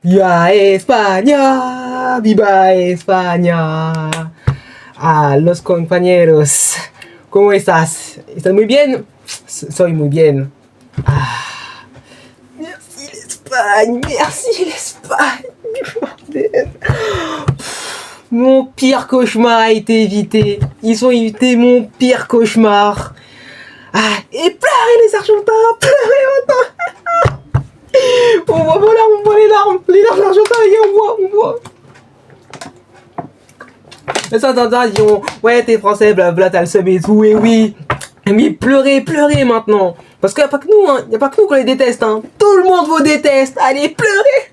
Viva España, viva España. Ah, los compañeros, ¿cómo estás? ¿Estás muy bien? Soy muy bien. Ah, merci l'Espagne, merci l'Espagne. Mon pire cauchemar a été évité. Ils ont évité mon pire cauchemar. Ah, et pleurez les Argentins, pleurez autant. On voit les larmes d'Argentin, on voit. Les Argentins diront, ouais, t'es français, blabla, t'as le seum et tout, et oui. Mais pleurez maintenant. Parce qu'il n'y a pas que nous, hein. Il n'y a pas que nous qu'on les déteste, hein. Tout le monde vous déteste. Allez, pleurez.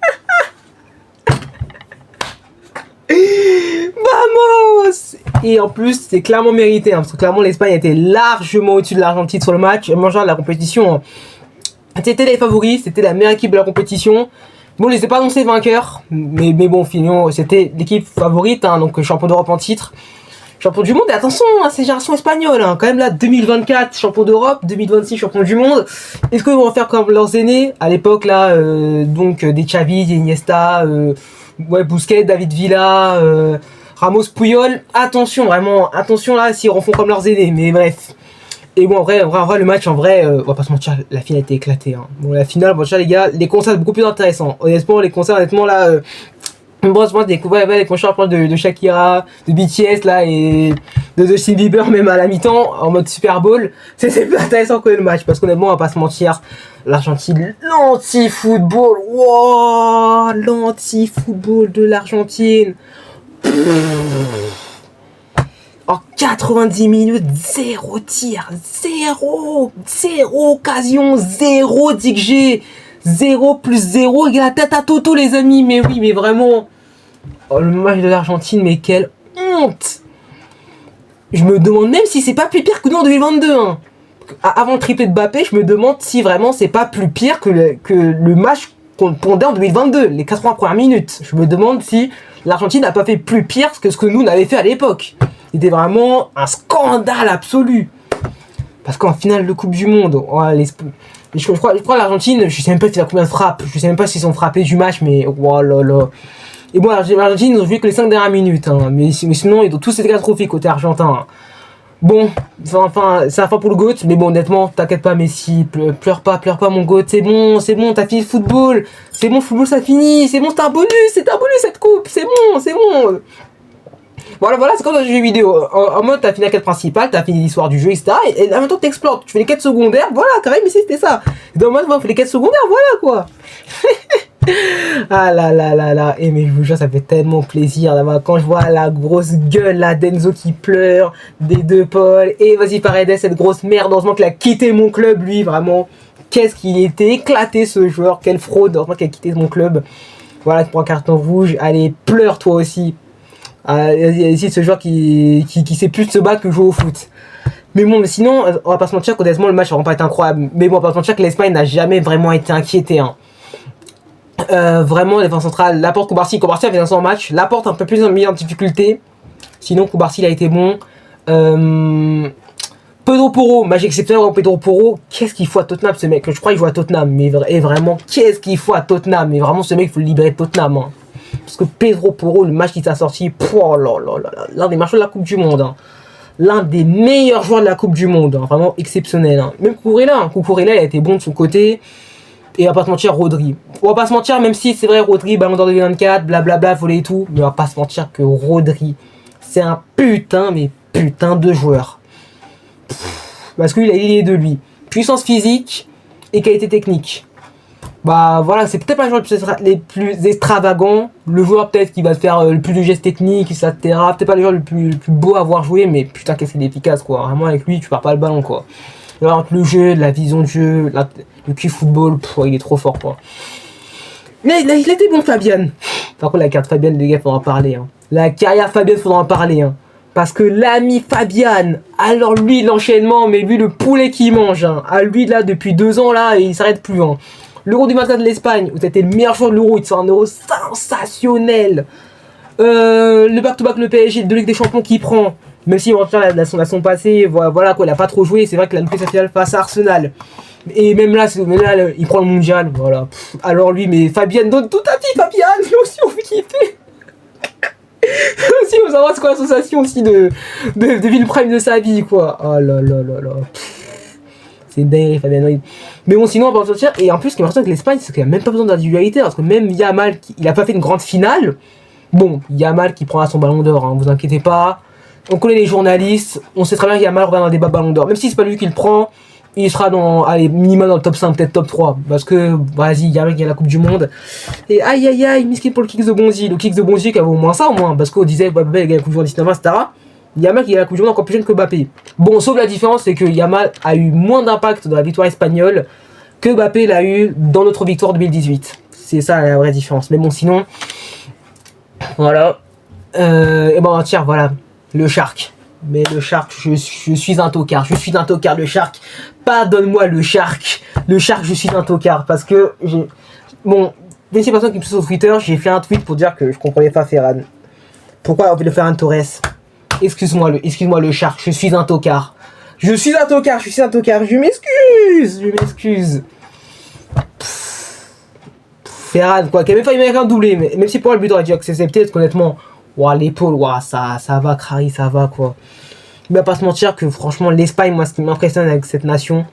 Vamos. Et en plus, c'est clairement mérité, hein, parce que clairement, l'Espagne était largement au-dessus de l'Argentine sur le match. Même genre, la compétition, hein. C'était les favoris, c'était la meilleure équipe de la compétition. Bon, ils n'étaient pas annoncés vainqueurs, mais bon, finalement, c'était l'équipe favorite, hein, donc champion d'Europe en titre. Champion du monde, et attention, hein, c'est génération espagnole, hein, quand même là, 2024, champion d'Europe, 2026, champion du monde. Est-ce qu'ils vont faire comme leurs aînés à l'époque là, donc des Xavi, des Iniesta, ouais, Busquets, David Villa, Ramos, Puyol. Attention, vraiment, attention là, s'ils refont comme leurs aînés, mais bref. Et bon, en vrai, le match, en vrai, on va pas se mentir, la finale a été éclatée. Hein. Bon, la finale, bon, déjà, les gars, les concerts beaucoup plus intéressants. Honnêtement, les concerts, là, bon, je pense des concerts de Shakira, de BTS, là, et de Justin Bieber, même à la mi-temps, en mode Super Bowl. C'est plus intéressant que le match, parce qu'honnêtement, on va pas se mentir, l'Argentine, l'anti-football, wow, l'anti-football de l'Argentine. En 90 minutes, 0 tir, 0 occasion, 0 dig 0 plus 0 égale tête à Toto, les amis. Mais oui, mais vraiment, oh, le match de l'Argentine, mais quelle honte. Je me demande même si c'est pas plus pire que nous en 2022. Hein. Avant le triplé de Mbappé, je me demande si vraiment c'est pas plus pire que le match qu'on pondait en 2022, les 80 premières minutes. Je me demande si l'Argentine n'a pas fait plus pire que ce que nous on avait fait à l'époque. C'était vraiment un scandale absolu. Parce qu'en finale de Coupe du Monde, ouais, je crois l'Argentine, je sais même pas s'il a combien de frappes, je sais même pas s'ils sont frappés du match, mais oh là là. Et bon, l'Argentine, ils ont joué que les 5 dernières minutes, hein, mais sinon, ils ont tous été catastrophiques côté argentin. Hein. Bon, enfin, c'est la fin pour le GOAT, mais bon, honnêtement, t'inquiète pas, Messi, pleure pas, mon GOAT, c'est bon, t'as fini le football, c'est bon, football ça finit, c'est bon, c'est un bonus cette coupe, c'est bon. Voilà, c'est comme dans les jeux vidéo. En mode, t'as fini la quête principale, t'as fini l'histoire du jeu, etc. Et en même temps, t'explores. Tu fais les quêtes secondaires, voilà, quand même, ici, c'était ça. Dans le mode, on fait les quêtes secondaires, voilà, quoi. Ah là. Et mais je vous jure, ça fait tellement plaisir d'avoir, quand je vois la grosse gueule, là, d'Enzo qui pleure, des deux Paul, et vas-y, Paredes, cette grosse merde, heureusement qu'il a quitté mon club, lui, vraiment. Qu'est-ce qu'il était éclaté, ce joueur, quelle fraude, heureusement qu'il a quitté mon club. Voilà, tu prends un carton rouge, allez, pleure toi aussi. Ici, ce joueur qui sait plus se battre que jouer au foot. Mais bon, mais sinon, on va pas se mentir qu'honnêtement, le match va pas être incroyable. Mais bon, on va pas se mentir que l'Espagne n'a jamais vraiment été inquiétée. Hein. Vraiment, défense centrale, Laporte, Koubarsi avait un son match. Laporte un peu plus mis en difficulté. Sinon, Koubarsi, il a été bon. Pedro Porro, match exceptionnel. Pedro Porro, qu'est-ce qu'il faut à Tottenham, ce mec? Je crois qu'il joue à Tottenham. Mais vraiment, qu'est-ce qu'il faut à Tottenham? Mais vraiment, ce mec, il faut le libérer de Tottenham. Hein. Parce que Pedro Porro, le match qui t'a sorti, oh là, l'un des marcheurs de la Coupe du Monde. Hein. L'un des meilleurs joueurs de la Coupe du Monde. Hein. Vraiment exceptionnel. Hein. Même Cucurella, il a été bon de son côté. Et on va pas se mentir, Rodri. On va pas se mentir, même si c'est vrai, Rodri, Ballon d'Or 2024, blablabla, volé et tout. Mais on va pas se mentir que Rodri, c'est un putain de joueur. Parce qu'il a lié de lui. Puissance physique et qualité technique. Bah voilà, c'est peut-être pas le joueur les plus extravagants, le joueur peut-être qui va faire le plus de gestes techniques, etc. Peut-être pas le joueur le plus beau à voir jouer, mais putain qu'est-ce qu'il est efficace quoi. Vraiment avec lui, tu perds pas le ballon quoi. Alors, entre le jeu, la vision de jeu, le QI football, il est trop fort quoi. Mais il était bon Fabian. Par contre la carte Fabian, les gars, faudra en parler. Hein. La carrière Fabian, faudra en parler. Hein. Parce que l'ami Fabian, alors lui l'enchaînement, mais lui le poulet qu'il mange. Hein. À lui là depuis 2 ans là, il s'arrête plus. Hein. L'Euro du 24 de l'Espagne, où t'étais le meilleur joueur de l'Euro, il te sort un Euro sensationnel. Le back-to-back, le PSG, de Ligue des Champions qu'il prend, même si on va faire la son passée, voilà quoi, il a pas trop joué, c'est vrai qu'il a loupé sa finale face à Arsenal. Et même là, il prend le mondial, voilà. Alors lui, mais Fabian, donne tout à petit Fabian, lui aussi on fait kiffer. Aussi, on savoir c'est quoi l'association aussi de ville prime de sa vie, quoi. Oh là là là là. C'est dingue, Fabien Ruiz. Mais bon, sinon, on va pas sortir. Et en plus, ce qui est important avec l'Espagne, c'est qu'il n'y a même pas besoin d'individualité. Parce que même Yamal, il a pas fait une grande finale. Bon, Yamal qui prendra son ballon d'or, hein, vous inquiétez pas. On connaît les journalistes. On sait très bien que Yamal revient dans un débat ballon d'or. Même si c'est pas lui qui le prend, il sera dans, allez, minimum dans le top 5, peut-être top 3. Parce que, vas-y, Yamal qui a la Coupe du Monde. Et aïe aïe aïe, miskin pour le Kicks de Bonzi. Le Kicks de Bonzi qui avait au moins ça, au moins. Parce qu'on disait, Mbappé, il a la Coupe du Monde 19, etc. Yamal qui a la Coupe du Monde encore plus jeune que Mbappé. Bon, sauf la différence, c'est que Yamal a eu moins d'impact dans la victoire espagnole que Mbappé l'a eu dans notre victoire 2018. C'est ça la vraie différence. Mais bon, sinon, voilà. Et bon, tiens, voilà, le Shark. Mais le Shark, je suis un tocard. Je suis un tocard, le Shark. Pardonne-moi, le Shark. Le Shark, je suis un tocard. Parce que, bon, dès ces personnes qui me suivent sur Twitter, j'ai fait un tweet pour dire que je comprenais pas Ferran. Pourquoi on veut le faire un Torres? Excuse-moi le Shark, je suis un tocard. Je suis un tocard, je m'excuse. Ferran, quoi, qui a même failli mettre un doublé, mais même si pour le but aurait dû accepter, parce qu'honnêtement, l'épaule, ça va, Crary, ça va, quoi. Il va pas se mentir que franchement, l'Espagne, moi, ce qui m'impressionne avec cette nation,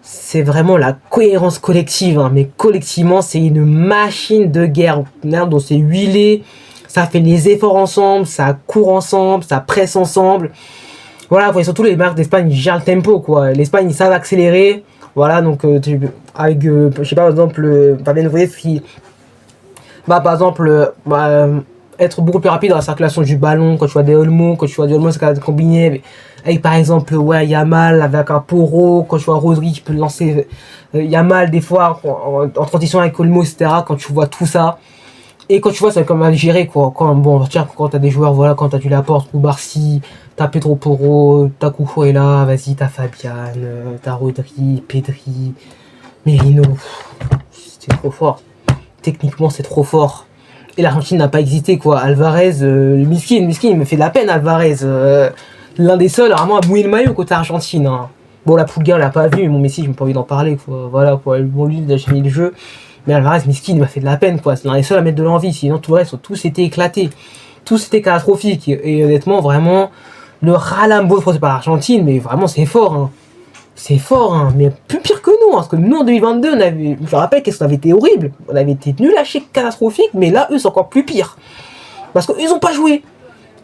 c'est vraiment la cohérence collective, hein. Mais collectivement, c'est une machine de guerre, dont c'est huilé. Ça fait les efforts ensemble, ça court ensemble, ça presse ensemble. Voilà, et surtout les marques d'Espagne, ils gèrent le tempo, quoi. L'Espagne, ils savent accélérer. Voilà, donc, avec, je sais pas, par exemple, Fabien Ruiz qui va, par exemple, être beaucoup plus rapide dans la circulation du ballon. Quand tu vois des Olmo, c'est quand même combiné avec, par exemple, Yamal, avec un Porro. Quand tu vois Rodri qui peut lancer Yamal, des fois, en transition avec Olmo, etc. Quand tu vois tout ça. Et quand tu vois, c'est comme à gérer, quoi. Quand t'as des joueurs, voilà, quand t'as du Laporte, Koubarsi, t'as Pedro Porro, t'as Cucurella, vas-y, t'as Fabian, t'as Rodri, Pedri, Merino. C'est trop fort. Techniquement, c'est trop fort. Et l'Argentine n'a pas existé, quoi. Alvarez, miskin, il me fait de la peine, Alvarez. L'un des seuls, vraiment, à mouiller le maillot côté Argentine, hein. Bon, la Pulga, on l'a pas vu, mais mon Messi, j'ai pas envie d'en parler, quoi. Voilà, quoi. Bon, lui, il a fini le jeu. Mais Alvarez, miskin, il m'a fait de la peine, quoi. C'est l'un des seuls à mettre de l'envie. Sinon, tout le reste, tous étaient éclatés. Tous étaient catastrophiques. Et honnêtement, vraiment, le Ralambo, c'est pas l'Argentine, mais vraiment, c'est fort, hein. C'est fort, hein. Mais plus pire que nous, hein. Parce que nous, en 2022, je me rappelle qu'est-ce qu'on avait été horrible. On avait été nul à chier, catastrophique. Mais là, eux, c'est encore plus pire. Parce qu'ils ont pas joué.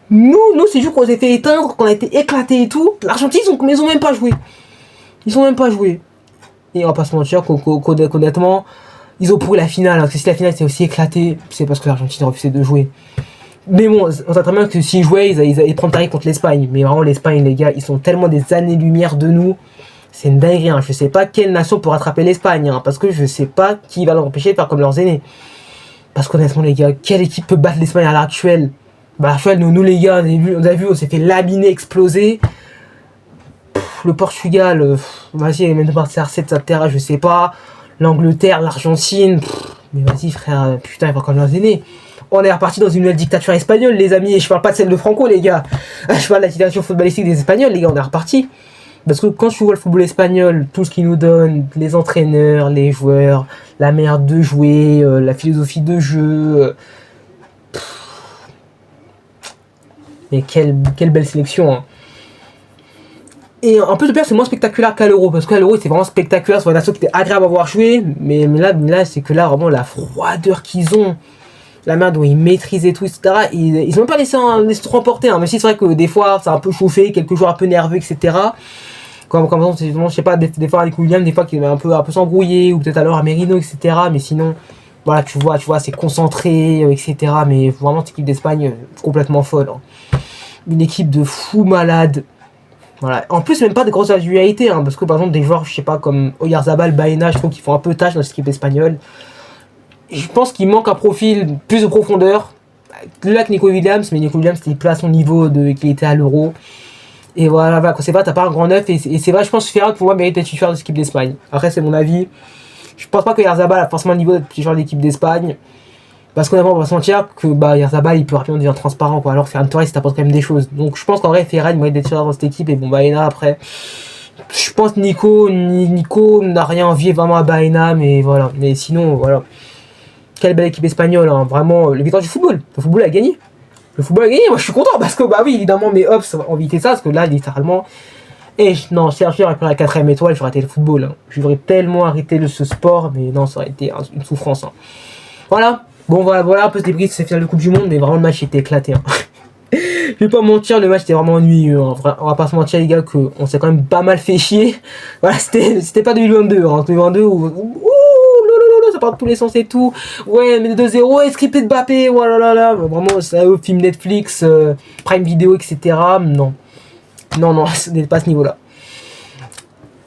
Nous, c'est juste qu'on s'est fait éteindre, qu'on a été éclatés et tout. L'Argentine, ils ont même pas joué. Ils ont même pas joué. Et on va pas se mentir qu'honnêtement, ils ont pourri la finale, parce que si la finale s'est aussi éclatée, c'est parce que l'Argentine a refusé de jouer. Mais bon, on sait très bien que s'ils jouaient, ils allaient prendre tarif contre l'Espagne. Mais vraiment, l'Espagne, les gars, ils sont tellement des années-lumière de nous. C'est une dinguerie, hein. Je sais pas quelle nation peut rattraper l'Espagne, hein, parce que je sais pas qui va leur empêcher de faire comme leurs aînés. Parce qu'honnêtement, les gars, quelle équipe peut battre l'Espagne à l'heure actuelle? Bah, à l'heure actuelle, nous les gars, on s'est fait laminer, exploser. Le Portugal, vas-y, même de R7, etc., je sais pas. L'Angleterre, l'Argentine, mais vas-y frère, putain, il va comme leurs aînés. On est reparti dans une nouvelle dictature espagnole, les amis, et je parle pas de celle de Franco, les gars. Je parle de la dictature footballistique des Espagnols, les gars, on est reparti. Parce que quand tu vois le football espagnol, tout ce qu'ils nous donnent, les entraîneurs, les joueurs, la manière de jouer, la philosophie de jeu. Mais quelle belle sélection, hein. Et en plus de pire, c'est moins spectaculaire qu'à l'Euro, parce qu'à l'Euro, c'est vraiment spectaculaire, c'est une nation qui était agréable à voir jouer, mais là c'est que là, vraiment, la froideur qu'ils ont, la manière dont ils maîtrisent et tout, etc., ils ont même pas laissé se remporter, hein, même si c'est vrai que des fois, ça a un peu chauffé, quelques joueurs un peu nerveux, etc., comme je sais pas, des fois avec William, des fois qui va un peu s'embrouiller, ou peut-être alors à Merino, etc., mais sinon, voilà, tu vois, c'est concentré, etc., mais vraiment, cette équipe d'Espagne, complètement folle, hein. Une équipe de fous malades. Voilà. En plus, même pas de grosses individualités, hein, parce que par exemple, des joueurs, je sais pas, comme Oyarzabal, Baena, je trouve qu'ils font un peu tâche dans cette équipe espagnole. Je pense qu'il manque un profil plus de profondeur. Là que Nico Williams, mais Nico Williams, il est plus à son niveau qu'il était à l'Euro. Et voilà, quand c'est pas, t'as pas un grand neuf, et c'est vrai, je pense que Ferran, pour moi, mérite d'être titulaire de cette équipe d'Espagne. Après, c'est mon avis. Je pense pas que Oyarzabal a forcément le niveau d'être titulaire de l'équipe d'Espagne. Parce qu'on va pas se mentir que Oyarzabal il peut rapidement devenir transparent, quoi. Alors Ferran Torres il t'apporte quand même des choses. Donc je pense qu'en vrai Ferran il mérite d'être dans cette équipe, et bon Baena après Je pense Nico n'a rien envié vraiment à Baena, mais voilà. Mais sinon, voilà. Quelle belle équipe espagnole, hein. Vraiment, les victoires du football. Le football a gagné. Le football a gagné, moi je suis content parce que, bah oui, évidemment, mes hops ont évité ça, parce que là, littéralement. Non, Sergio aurait pris la 4ème étoile, j'aurais arrêté le football. Hein. J'aurais tellement arrêté ce sport, mais non, ça aurait été une souffrance. Hein. Voilà. Bon, voilà un peu ce débrief de cette finale de Coupe du Monde, mais vraiment le match était éclaté. Hein. Je vais pas mentir, le match était vraiment ennuyeux. Hein. On va pas se mentir, les gars, qu'on s'est quand même pas mal fait chier. Voilà, c'était pas 2022. Hein. 2022 où ça part de tous les sens et tout. Ouais, mais 2-0, scripté de Mbappé, voilà. Vraiment, c'est un film Netflix, Prime Video, etc. Non, ce n'est pas à ce niveau-là.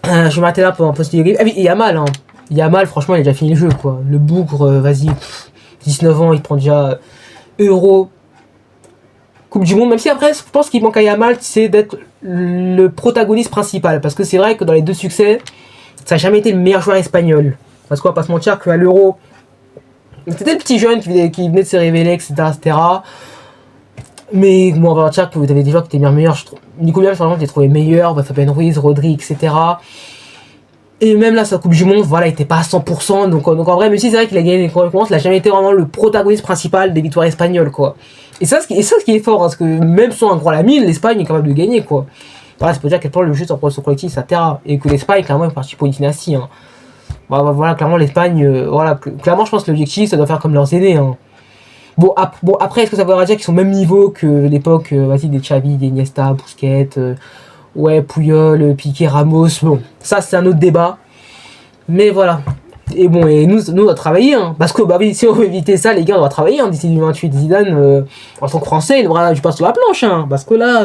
Je vais m'arrêter là pour un post de Ah oui, et Yamal, hein. Yamal, franchement, il a déjà fini le jeu, quoi. Le bougre, vas-y, 19 ans, il prend déjà Euro, Coupe du Monde. Même si après, je pense qu'il manque à Yamal, c'est d'être le protagoniste principal. Parce que c'est vrai que dans les deux succès, ça n'a jamais été le meilleur joueur espagnol. Parce qu'on va pas se mentir qu'à l'Euro, c'était le petit jeune qui venait de se révéler, etc. Mais bon, on va dire que vous avez des joueurs qui étaient bien meilleurs. Nico Williams, par exemple, je l'ai trouvé meilleur. Fabien Ruiz, Rodri, etc. Et même là, sa Coupe du Monde, voilà, il était pas à 100%. Donc en vrai, même si c'est vrai qu'il a gagné les concurrences, il n'a jamais été vraiment le protagoniste principal des victoires espagnoles, quoi. Et ça, ce qui est fort, hein, parce que même sans un gros Lamine, l'Espagne est capable de gagner, quoi. Voilà, c'est pour dire à quel point le jeu sur progression collective, ça terra. Et que l'Espagne, clairement, est partie pour une dynastie. Hein. Voilà, clairement, l'Espagne, clairement, je pense que l'objectif, ça doit faire comme leurs aînés. Hein. Bon, après, est-ce que ça voudra dire qu'ils sont au même niveau que l'époque, des Xavi, des Iniesta, Busquets, Puyol, Piqué, Ramos. Bon, ça, c'est un autre débat. Mais voilà. Et bon, et nous, on doit travailler. Hein, parce que, bah oui, si on veut éviter ça, les gars, on doit travailler. Hein, d'ici 2028, Zidane, en tant que Français, il devra du pain sur la planche. Hein, parce que là,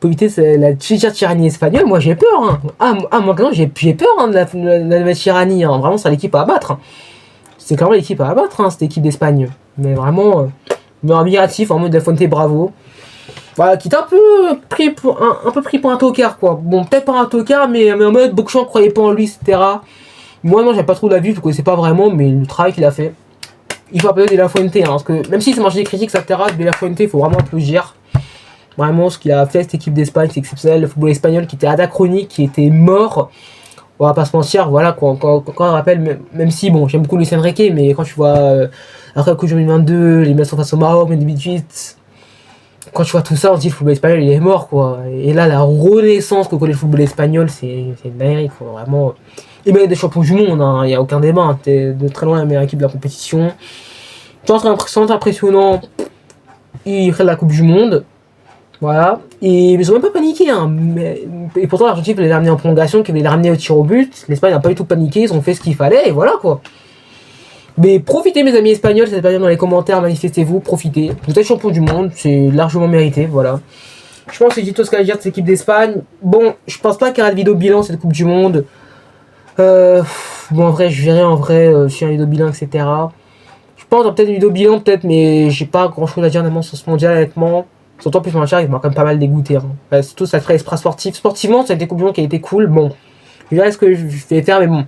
pour éviter la tyrannie espagnole, moi, j'ai peur. Hein. Moi, quand j'ai peur hein, de la nouvelle tyrannie. Hein, vraiment, c'est l'équipe à abattre. Hein. C'est clairement l'équipe à abattre, hein, cette équipe d'Espagne. Mais vraiment, admiratif, en mode Del Fuente, bravo. Voilà, qui est un peu pris pour un tocard, quoi. Bon, peut-être pas un tocard, mais en mode, beaucoup de gens croyaient pas en lui, etc. Moi, non, j'ai pas trop d'avis, je le connaissais pas vraiment, mais le travail qu'il a fait, il faut applaudir De La Fuente, hein, parce que même s'il s'est mangé des critiques, etc., De La Fuente, il faut vraiment applaudir. Vraiment, ce qu'il a fait, cette équipe d'Espagne, c'est exceptionnel. Le football espagnol qui était anachronique, qui était mort. On va pas se mentir, voilà, quand on rappelle, même si, bon, j'aime beaucoup Luis Enrique, mais quand tu vois, après la Coupe du Monde 2022, l'élimination face au Maroc, 2018, quand tu vois tout ça, on se dit le football espagnol, il est mort, quoi. Et là, la renaissance que connaît le football espagnol, c'est une dinguerie, quoi, vraiment. Il mérite des champions du monde, il n'y a aucun débat, hein. T'es de très loin la meilleure équipe de la compétition. C'est impressionnant, il crée la Coupe du Monde. Voilà, et ils ont même pas paniqué, hein. Et pourtant l'Argentine voulait les ramener en prolongation, qui voulait les ramener au tir au but. L'Espagne n'a pas du tout paniqué, ils ont fait ce qu'il fallait, et voilà quoi. Mais profitez mes amis espagnols, cette période dans les commentaires, manifestez-vous, profitez. Vous êtes champion du monde, c'est largement mérité, voilà. Je pense que c'est tout ce qu'il y a à dire de cette équipe d'Espagne. Bon, je pense pas qu'il y aura de vidéo bilan cette Coupe du Monde. Bon en vrai, je verrai en vrai sur un vidéo bilan, etc. Je pense peut-être une vidéo bilan, peut-être, mais j'ai pas grand chose à dire sur ce mondial, honnêtement. Surtout en plus, mon chat, il m'a quand même pas mal dégoûté. Hein. Surtout, ça ferait esprit sportif. Sportivement, ça a été Coupe du Monde qui a été cool. Bon, je verrai ce que je vais faire, mais bon.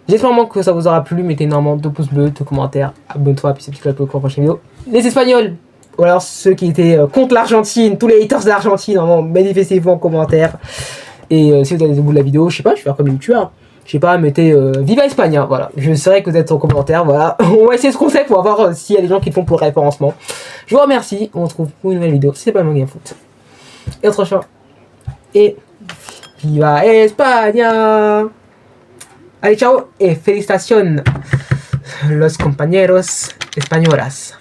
J'espère vraiment que ça vous aura plu. Mettez énormément 2 pouces bleus, 2 commentaires, abonne-toi, puis c'est petit pour la prochaine vidéo. Les Espagnols, ou alors ceux qui étaient contre l'Argentine, tous les haters de l'Argentine, vraiment, manifestez-vous en commentaire. Et si vous avez des bouts de la vidéo, je sais pas, je vais faire comme une tueur. Je sais pas, mettez Viva Espagne, hein, voilà. Je saurais que vous êtes en commentaire, voilà. On va essayer ce concept pour voir s'il y a des gens qui le font pour le référencement. Je vous remercie, on se retrouve pour une nouvelle vidéo, c'est pas mon game foot. Et autre chose. Et Viva España! Allez, ciao et félicitations los compañeros españolas.